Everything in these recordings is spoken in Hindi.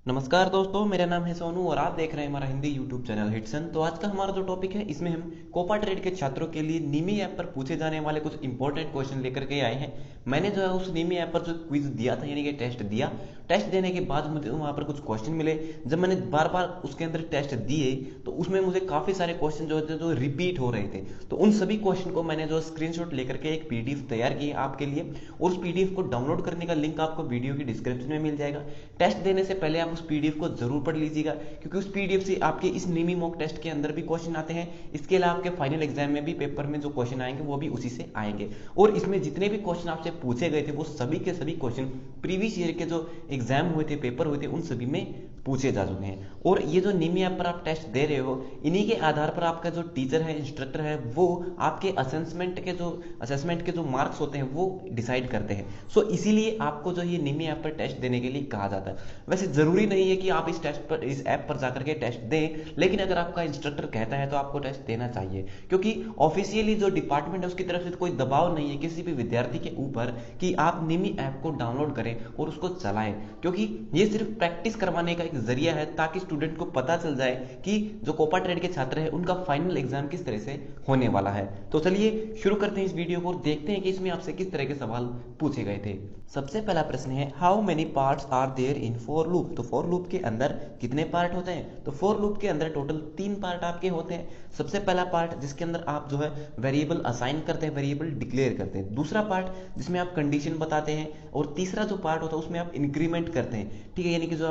नमस्कार दोस्तों, मेरा नाम है सोनू और आप देख रहे हैं हमारा हिंदी यूट्यूब चैनल हिटसन। तो आज का हमारा जो टॉपिक है इसमें हम कोपा ट्रेड के छात्रों के लिए नीमी ऐप पर पूछे जाने वाले कुछ इंपॉर्टेंट क्वेश्चन लेकर के आए हैं। मैंने जो है उस नीमी ऐप पर जो क्विज दिया था यानी कि टेस्ट दिया। टेस्ट देने के बाद मुझे वहाँ पर कुछ क्वेश्चन मिले। जब मैंने बार बार उसके अंदर टेस्ट दिए तो उसमें मुझे काफ़ी सारे क्वेश्चन जो थे जो रिपीट हो रहे थे। तो उन सभी क्वेश्चन को मैंने जो स्क्रीनशॉट लेकर के एक पीडीएफ तैयार की आपके लिए, और उस पीडीएफ को डाउनलोड करने का लिंक आपको वीडियो की डिस्क्रिप्शन में मिल जाएगा। टेस्ट देने से पहले आप उस पीडीएफ को जरूर पढ़ लीजिएगा, क्योंकि उस पीडीएफ से आपके इस नीमी मॉक टेस्ट के अंदर भी क्वेश्चन आते हैं। इसके अलावा आपके फाइनल एग्जाम में भी पेपर में जो क्वेश्चन आएंगे वो भी उसी से आएंगे। और इसमें जितने भी क्वेश्चन आपसे पूछे गए थे वो सभी के सभी क्वेश्चन प्रीवियस ईयर के जो एग्जाम हुए थे, पेपर हुए थे, उन सभी में पूछे जा चुके हैं। और ये जो नीमी ऐप पर आप टेस्ट दे रहे हो, इन्हीं के आधार पर आपका जो टीचर है, इंस्ट्रक्टर है, वो आपके असेसमेंट के जो मार्क्स होते हैं वो डिसाइड करते हैं। सो इसीलिए आपको जो ये नीमी ऐप पर टेस्ट देने के लिए कहा जाता है। वैसे जरूरी नहीं है कि आप इस ऐप पर जाकर के टेस्ट दें, लेकिन अगर आपका इंस्ट्रक्टर कहता है तो आपको टेस्ट देना चाहिए, क्योंकि ऑफिशियली जो डिपार्टमेंट है उसकी तरफ से कोई दबाव नहीं है किसी भी विद्यार्थी के ऊपर कि आप नीमी ऐप को डाउनलोड करें और उसको चलाएं, क्योंकि ये सिर्फ प्रैक्टिस करवाने का एक जरिया है ताकि स्टूडेंट को पता चल जाए कि जो कोपा ट्रेड के छात्र हैं उनका फाइनल एग्जाम किस तरह से होने वाला है। तो चलिए शुरू करते हैं इस वीडियो को और देखते हैं कि इसमें आपसे किस तरह के सवाल पूछे गए थे। सबसे पहला प्रश्न है, how many parts are there in for loop. तो फॉर लूप के अंदर कितने पार्ट होते हैं? तो फॉर लूप के अंदर टोटल 3 पार्ट आपके होते हैं। सबसे पहला पार्ट जिसके अंदर आप जो है वेरिएबल असाइन करते हैं, वेरिएबल डिक्लेयर करते हैं। दूसरा पार्ट जिसमें आप कंडीशन बताते हैं, और तीसरा जो पार्ट होता है उसमें आप इंक्रीमेंट करते हैं। ठीक है, यानी कि जो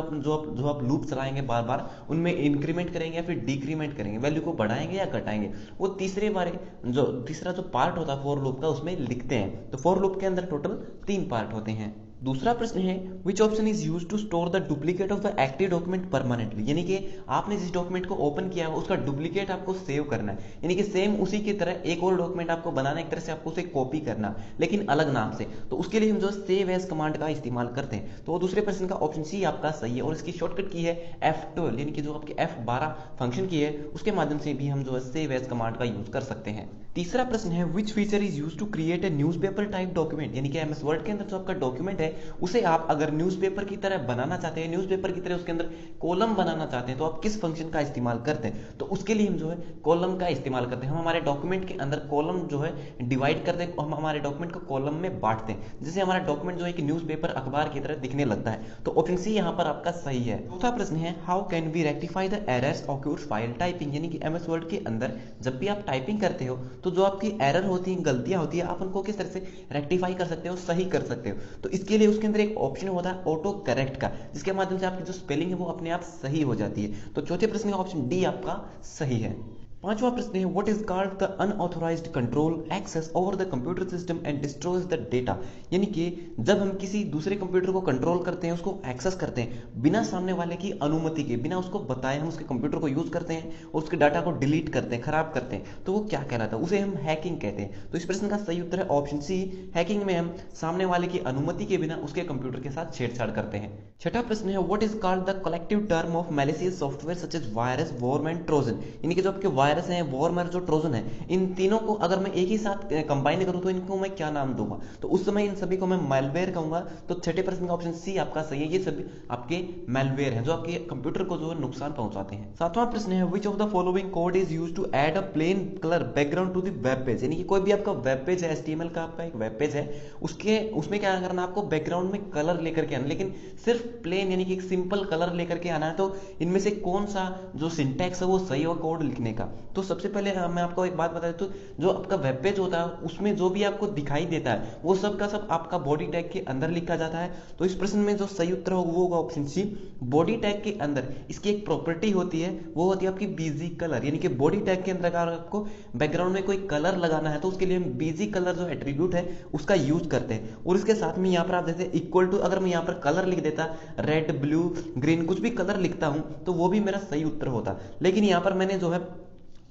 आप लूप चलाएंगे बार बार, उनमें इंक्रीमेंट करेंगे या फिर डिक्रीमेंट करेंगे, वैल्यू को बढ़ाएंगे या घटाएंगे, वो तीसरा जो पार्ट होता है फॉर लूप का उसमें लिखते हैं। तो फॉर लूप के अंदर टोटल 3 पार्ट होते हैं। दूसरा प्रश्न है, which option is use to store the duplicate of the active document permanently. यानी कि आपने जिस डॉक्यूमेंट को ओपन किया है उसका डुप्लीकेट आपको सेव करना है, यानी कि सेम उसी की तरह एक और डॉक्यूमेंट आपको बनाना है, एक तरह से आपको उसे कॉपी करना, लेकिन अलग नाम से। तो उसके लिए हम जो सेव एज कमांड का इस्तेमाल करते हैं। तो दूसरे प्रश्न का ऑप्शन सी आपका सही है, और इसकी शॉर्टकट की है F12, यानी कि जो आपके F12 फंक्शन की है उसके माध्यम से भी हम जो है सेव एज कमांड का यूज कर सकते हैं। तीसरा प्रश्न है, which feature is use to create a newspaper type document. यानी कि एमएस वर्ड के अंदर जो आपका डॉक्यूमेंट है उसे आप अगर न्यूज़पेपर की तरह बनाना चाहते हैं, न्यूज़पेपर की तरह उसके अंदर कॉलम बनाना चाहते हैं, तो आप किस फंक्शन का इस्तेमाल करते हैं? तो उसके लिए हम जो है कॉलम का इस्तेमाल करते हैं। हम हमारे डॉक्यूमेंट के अंदर कॉलम जो है डिवाइड करते हैं, हम हमारे डॉक्यूमेंट को कॉलम में बांटते हैं, जिससे हमारा डॉक्यूमेंट जो है एक न्यूज़पेपर अखबार की तरह दिखने लगता है। तो ऑप्शन सी यहाँ पर आपका सही है। चौथा प्रश्न है, how can we rectify the errors occurred while typing. यानी कि एमएस वर्ड के अंदर जब भी आप टाइपिंग करते हो तो जो आपकी एरर होती है, गलतियां होती है, आप उनको किस तरह से रेक्टिफाई कर सकते हो, सही कर सकते हो? तो इसके लिए उसके अंदर एक ऑप्शन होता है ऑटो करेक्ट का, जिसके माध्यम से आपकी जो स्पेलिंग है वो अपने आप सही हो जाती है। तो चौथे प्रश्न का ऑप्शन डी आपका सही है। पांचवा प्रश्न है, what is called the unauthorised control access over the computer system and destroys the data. यानी कि जब हम किसी दूसरे कंप्यूटर को कंट्रोल करते हैं, उसको एक्सेस करते हैं बिना सामने वाले की अनुमति के, बिना उसको बताए हम उसके कंप्यूटर को यूज करते हैं और उसके डाटा को डिलीट करते हैं, खराब करते हैं, तो वो क्या कहलाता है? उसे हम हैकिंग कहते हैं। तो इस प्रश्न का सही उत्तर है ऑप्शन सी, हैकिंग में हम सामने वाले की अनुमति के बिना उसके कंप्यूटर के साथ छेड़छाड़ करते हैं। छठा प्रश्न है, what is called the collective term of malicious software such as virus, worm and Trojan. यानी कि जो आपके वायरस हैं, वॉर्म और जो ट्रोजन है, इन तीनों को अगर मैं एक ही साथ कंबाइन करूं तो इनको मैं क्या नाम दूंगा? तो उस समय इन सभी को मैं मैलवेयर कहूंगा। तो छठे प्रश्न का ऑप्शन सी आपका सही है, ये सभी आपके मैलवेयर हैं जो आपके कंप्यूटर को जो है नुकसान पहुंचाते हैं। सातवां प्रश्न है, which of the following code is used to add a plain colour background to the web page. यानी कि कोई भी आपका वेब पेज है, HTML का आपका एक वेब पेज है, उसमें क्या करना, आपको बैकग्राउंड में कलर लेकर के आना, लेकिन सिर्फ प्लेन यानी कि एक सिंपल कलर लेकर के आना है। तो इनमें से कौन सा जो सिंटैक्स है वो सही होगा कोड लिखने का? तो सबसे पहले मैं आपको एक बात बता दूं, तो जो आपका वेब पेज होता है उसमें जो भी आपको दिखाई देता है वो सब का सब आपका बॉडी टैग के अंदर लिखा जाता है। तो इस प्रश्न में जो सही उत्तर होगा वो होगा ऑप्शन सी, बॉडी टैग के अंदर इसकी एक प्रॉपर्टी होती है, वो होती है आपकी बीजी कलर। यानी कि बॉडी टैग के अंदर अगर आपको बैकग्राउंड में कोई कलर लगाना है तो उसके लिए हम बीजी कलर जो एट्रीब्यूट है उसका यूज करते हैं। और इसके साथ में यहाँ पर आप जैसे इक्वल टू, अगर मैं यहाँ पर कलर लिख देता, रेड, ब्लू, ग्रीन, कुछ भी कलर लिखता हूं तो वो भी मेरा सही उत्तर होता। लेकिन यहाँ पर मैंने जो है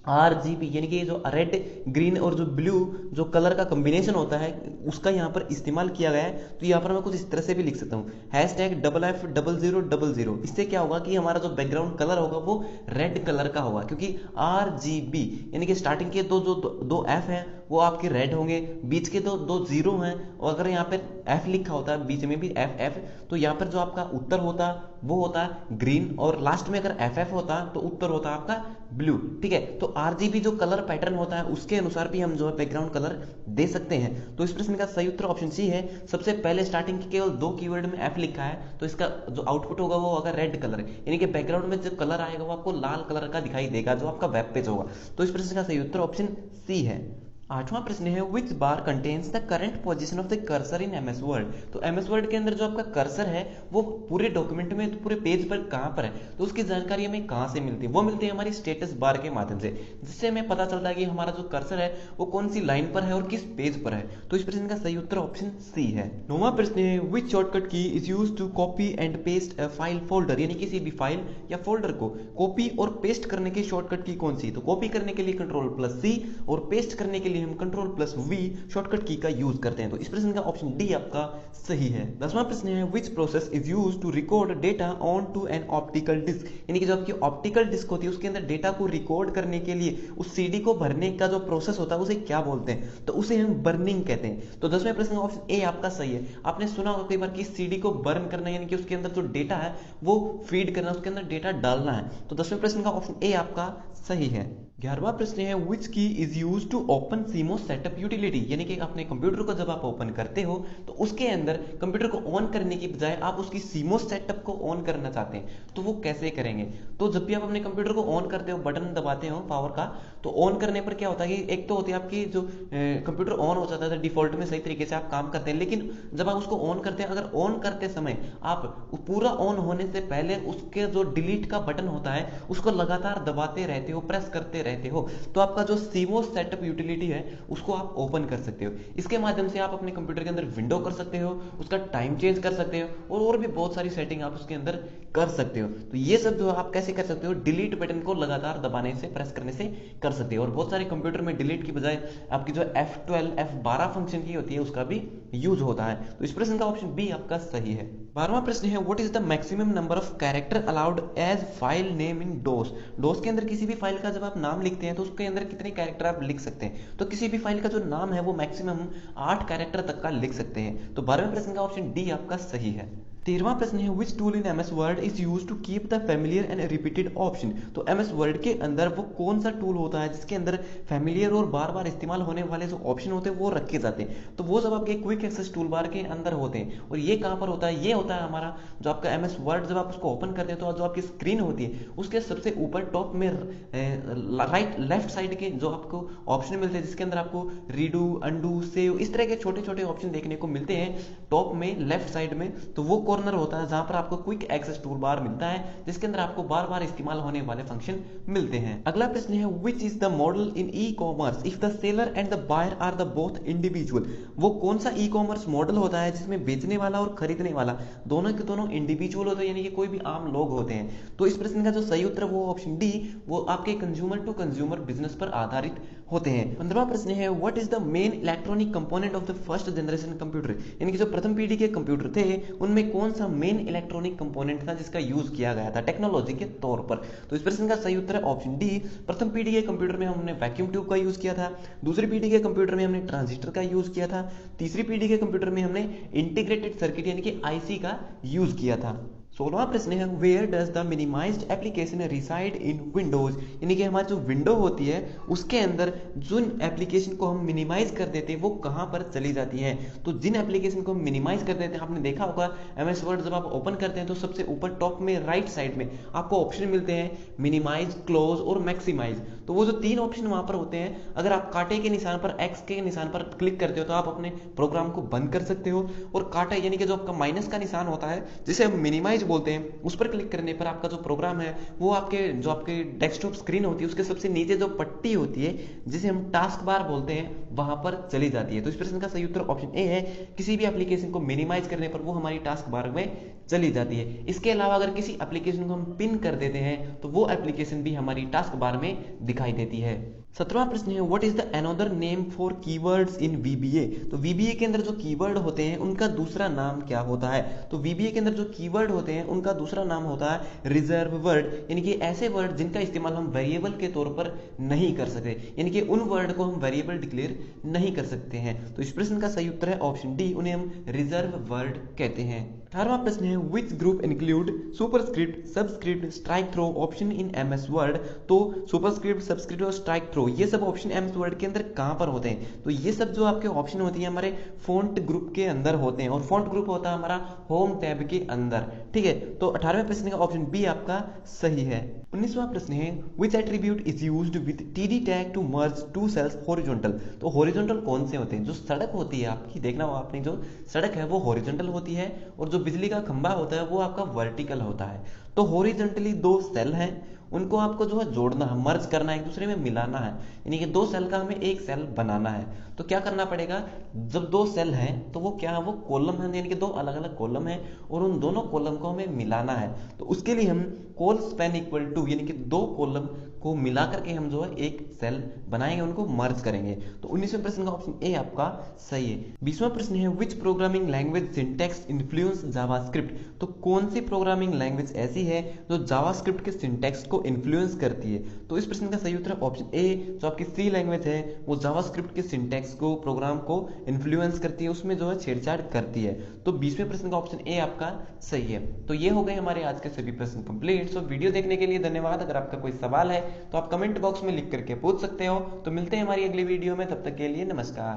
RGB यानी कि जो रेड, ग्रीन और जो ब्लू जो कलर का कॉम्बिनेशन होता है उसका यहाँ पर इस्तेमाल किया गया है। तो यहाँ पर मैं कुछ इस तरह से भी लिख सकता हूँ, #FF0000। इससे क्या होगा कि हमारा जो बैकग्राउंड कलर होगा वो रेड कलर का होगा, क्योंकि RGB यानी कि स्टार्टिंग के दो F है वो आपके रेड होंगे, बीच के दो दो जीरो हैं, और अगर यहाँ पे एफ लिखा होता है बीच में भी एफ एफ, तो यहाँ पर जो आपका उत्तर होता वो होता है ग्रीन, और लास्ट में अगर एफ एफ होता तो उत्तर होता आपका ब्लू। ठीक है, तो आरजीबी जो कलर पैटर्न होता है उसके अनुसार भी हम जो है बैकग्राउंड कलर दे सकते हैं। तो इस प्रश्न का सही उत्तर ऑप्शन सी है। सबसे पहले स्टार्टिंग के केवल दो कीवर्ड में एफ लिखा है, तो इसका जो आउटपुट होगा वो होगा रेड कलर, यानी कि बैकग्राउंड में जो कलर आएगा वो आपको लाल कलर का दिखाई देगा जो आपका वेब पेज होगा। तो इस प्रश्न का सही उत्तर ऑप्शन सी है। आठवां प्रश्न है which bar contains the current position of the cursor in MS Word. तो एमएस वर्ड के अंदर जो आपका कर्सर है वो पूरे डॉक्यूमेंट में, तो पूरे पेज पर कहां पर है, तो उसकी जानकारी हमें कहां से मिलती है, वो मिलती है हमारी स्टेटस बार के माध्यम से, जिससे हमें पता चलता है कि हमारा जो कर्सर है वो कौन सी लाइन पर है और किस पेज पर है। तो इस प्रश्न का सही उत्तर ऑप्शन सी है। नौवां प्रश्न है which shortcut key is used to copy and paste a file folder, यानी किसी भी फाइल या फोल्डर को कॉपी और पेस्ट करने की शॉर्टकट की कौन सी। तो कॉपी करने के लिए Ctrl+C और पेस्ट करने के लिए हम Ctrl+V शॉर्टकट की का यूज करते हैं। तो इस प्रश्न का ऑप्शन डी आपका सही है। 10वां प्रश्न है which process is used to record data on to an optical disc, यानी कि जो आपकी ऑप्टिकल डिस्क होती है उसके अंदर डेटा को रिकॉर्ड करने के लिए उस सीडी को भरने का जो प्रोसेस होता है उसे क्या बोलते हैं, तो उसे हम बर्निंग कहते हैं। तो 10वें प्रश्न का ऑप्शन ए आपका सही है। आपने सुना होगा कई बार कि सीडी को बर्न करना, यानी कि उसके अंदर जो डेटा है वो फीड करना, उसके अंदर डेटा डालना है। तो 10वें प्रश्न का ऑप्शन ए आपका सही है। 11वां प्रश्न है which key is use to open CMOS setup utility, यानी कि अपने कंप्यूटर को जब आप ओपन करते हो तो उसके अंदर कंप्यूटर को ऑन करने की बजाय आप उसकी सीमोस सेटअप को ऑन करना चाहते हैं, तो वो कैसे करेंगे। तो जब भी आप अपने कंप्यूटर को ऑन करते हो, बटन दबाते हो पावर का, तो ऑन करने पर क्या होता है कि एक तो होती है आपकी जो कंप्यूटर ऑन हो जाता है डिफॉल्ट में, सही तरीके से आप काम करते हैं, लेकिन जब आप उसको ऑन करते हैं, अगर ऑन करते समय आप पूरा ऑन होने से पहले उसके जो डिलीट का बटन होता है उसको लगातार दबाते रहते हो, प्रेस करते रहते हो, तो आपका जो सीमोस सेटअप यूटिलिटी है उसको आप ओपन कर सकते हो। इसके माध्यम से आप अपने कंप्यूटर के अंदर विंडो कर सकते हो, उसका टाइम चेंज कर सकते हो और भी बहुत सारी सेटिंग आप उसके अंदर कर सकते हो। तो ये सब जो आप कैसे कर सकते हो, डिलीट बटन को लगातार दबाने से, प्रेस करने से कर सकते हो। और बहुत सारे कंप्यूटर में डिलीट की बजाय आपकी जो F12 F12 फंक्शन की होती है उसका भी यूज होता है। तो इस प्रश्न का ऑप्शन बी आपका सही है। 12वां प्रश्न है what is the maximum number of character allowed as file name in DOS. DOS के अंदर किसी भी फाइल का जब आप नाम लिखते हैं तो उसके अंदर कितने कैरेक्टर आप लिख सकते हैं, तो किसी भी फाइल का जो नाम है वो मैक्सिमम 8 कैरेक्टर तक का लिख सकते हैं। तो 12वें प्रश्न का ऑप्शन डी आपका सही है। 13वां प्रश्न है which tool in MS Word is use to keep the familiar and repeated option. तो एमएस वर्ड के अंदर वो कौन सा टूल होता है जिसके अंदर फैमिलियर और बार बार इस्तेमाल होने वाले जो ऑप्शन होते हैं वो रखे जाते हैं। तो वो सब आपके क्विक एक्सेस टूल बार के अंदर होते हैं। और ये कहां पर होता है, ये होता है हमारा जो आपका एमएस वर्ड, जब आप उसको ओपन करते हैं तो जो आपकी स्क्रीन होती है उसके सबसे ऊपर टॉप में राइट लेफ्ट साइड के जो आपको ऑप्शन मिलते हैं, जिसके अंदर आपको रीडू, अंडू, सेव, इस तरह के छोटे छोटे ऑप्शन देखने को मिलते हैं टॉप में लेफ्ट साइड में। तो वो कॉर्नर होता है जहां पर आपको क्विक एक्सेस टूल बार मिलता है, जिसके अंदर आपको बार बार इस्तेमाल होने वाले फंक्शन मिलते हैं। अगला प्रश्न है which is the model in e-commerce if the seller and the buyer are the both individual. वो कौन सा ई कॉमर्स मॉडल होता है जिसमें बेचने वाला और खरीदने वाला दोनों के दोनों इंडिविजुअल होते हैं, यानी कि कोई भी आम लोग होते हैं। तो इस प्रश्न का जो सही उत्तर वो ऑप्शन डी, वो आपके कंज्यूमर टू कंज्यूमर बिजनेस पर आधारित होते हैं। 15वां प्रश्न है what is the main electronic component of the first generation computer, यानी कि जो प्रथम पीढ़ी के कंप्यूटर थे उनमें कौन सा मेन इलेक्ट्रॉनिक कंपोनेंट था जिसका यूज किया गया था टेक्नोलॉजी के तौर पर। तो इस प्रश्न का सही उत्तर है ऑप्शन डी। प्रथम पीढ़ी के कंप्यूटर में हमने वैक्यूम ट्यूब का यूज किया था, दूसरी पीढ़ी के कंप्यूटर में हमने ट्रांजिस्टर का यूज किया था, तीसरी पीढ़ी के कंप्यूटर में हमने इंटीग्रेटेड सर्किट यानी कि आईसी का यूज किया था। 16वां प्रश्न है where does the minimised application reside in Windows, यानी कि हमारी जो विंडो होती है उसके अंदर जिन एप्लीकेशन को हम मिनिमाइज कर देते हैं वो कहां पर चली जाती है। तो जिन एप्लीकेशन को हम मिनिमाइज कर देते हैं, आपने देखा होगा एमएस वर्ड जब आप ओपन करते हैं तो सबसे ऊपर टॉप में राइट साइड में आपको ऑप्शन मिलते हैं मिनिमाइज, क्लोज और मैक्सिमाइज। तो वो जो तीन ऑप्शन वहां पर होते हैं, अगर आप कांटे के निशान पर, एक्स के निशान पर क्लिक करते हो तो आप अपने प्रोग्राम को बंद कर सकते हो, और कांटा यानी कि जो आपका माइनस का निशान होता है जिसे हम मिनिमाइज बोलते हैं, उस पर क्लिक करने पर आपका जो प्रोग्राम है वो आपके जो आपके डेस्कटॉप स्क्रीन होती है उसके सबसे नीचे जो पट्टी होती है जिसे हम टास्क बार बोलते हैं वहां पर चली जाती है। तो इस प्रश्न का सही उत्तर ऑप्शन ए है। किसी भी एप्लीकेशन को मिनिमाइज करने पर वो हमारी टास्क बार में चली जाती है। इसके अलावा अगर किसी एप्लीकेशन को हम पिन कर देते हैं तो वो एप्लीकेशन भी हमारी टास्क बार में दिखाई देती है। 17वां प्रश्न है what is the another name for keywords in VBA. तो वीबीए के अंदर जो कीवर्ड होते हैं उनका दूसरा नाम क्या होता है। तो वीबीए के अंदर जो कीवर्ड होते हैं उनका दूसरा नाम होता है रिजर्व वर्ड, यानी कि ऐसे वर्ड जिनका इस्तेमाल हम वेरिएबल के तौर पर नहीं कर सकते, यानी कि उन वर्ड को हम वेरिएबल डिक्लेयर नहीं कर सकते हैं। तो इस प्रश्न का सही उत्तर है ऑप्शन डी, उन्हें हम रिजर्व वर्ड कहते हैं। 18वां प्रश्न है which group include superscript, subscript, strikethrough option in MS Word. तो सुपरस्क्रिप्ट, सबस्क्रिप्ट और स्ट्राइक थ्रो ये सब ऑप्शन एमएस वर्ड के अंदर कहां पर होते हैं। तो ये सब जो आपके ऑप्शन होती है हमारे फॉन्ट ग्रुप के अंदर होते हैं, और फॉन्ट ग्रुप होता है हमारा होम टैब के अंदर। ठीक है, तो 18वें प्रश्न का ऑप्शन बी आपका सही है। 19वां प्रश्न है which attribute is used with TD tag to merge two cells horizontal. तो हॉरिजॉन्टल कौन से होते हैं। जो सड़क होती है आपकी, देखना हो आपने, जो सड़क है वो हॉरिजॉन्टल होती है, और जो बिजली का खंभा होता है वो आपका वर्टिकल होता है। तो हॉरिजॉन्टली दो सेल हैं, उनको आपको जो है जोड़ना है, मर्ज करना है, एक दूसरे में मिलाना है, यानी कि दो सेल का हमें एक सेल बनाना है। तो क्या करना पड़ेगा, जब दो सेल हैं तो वो क्या है, वो कॉलम है, यानी कि दो अलग अलग कॉलम है, और उन दोनों कॉलम को हमें मिलाना है। तो उसके लिए हम कॉल स्पैन इक्वल टू, यानी कि दो कॉलम को मिला करके हम जो है एक सेल बनाएंगे, उनको मर्ज करेंगे। तो 19वें प्रश्न का ऑप्शन ए आपका सही है। 20वां प्रश्न है विच programming language syntax influence JavaScript. तो कौन सी प्रोग्रामिंग लैंग्वेज ऐसी है जो जावास्क्रिप्ट के सिंटैक्स को इन्फ्लुएंस करती है। तो इस प्रश्न का सही उत्तर है ऑप्शन ए, जो आपकी सी लैंग्वेज है वो जावास्क्रिप्ट के सिंटैक्स को, प्रोग्राम को इन्फ्लुएंस करती है, उसमें जो है छेड़छाड़ करती है। तो 20वें प्रश्न का ऑप्शन ए आपका सही है। तो ये हो गए हमारे आज के सभी प्रश्न कंप्लीट। सो वीडियो देखने के लिए धन्यवाद। अगर आपका कोई सवाल है तो आप कमेंट बॉक्स में लिख करके पूछ सकते हो। तो मिलते हैं हमारी अगली वीडियो में, तब तक के लिए नमस्कार।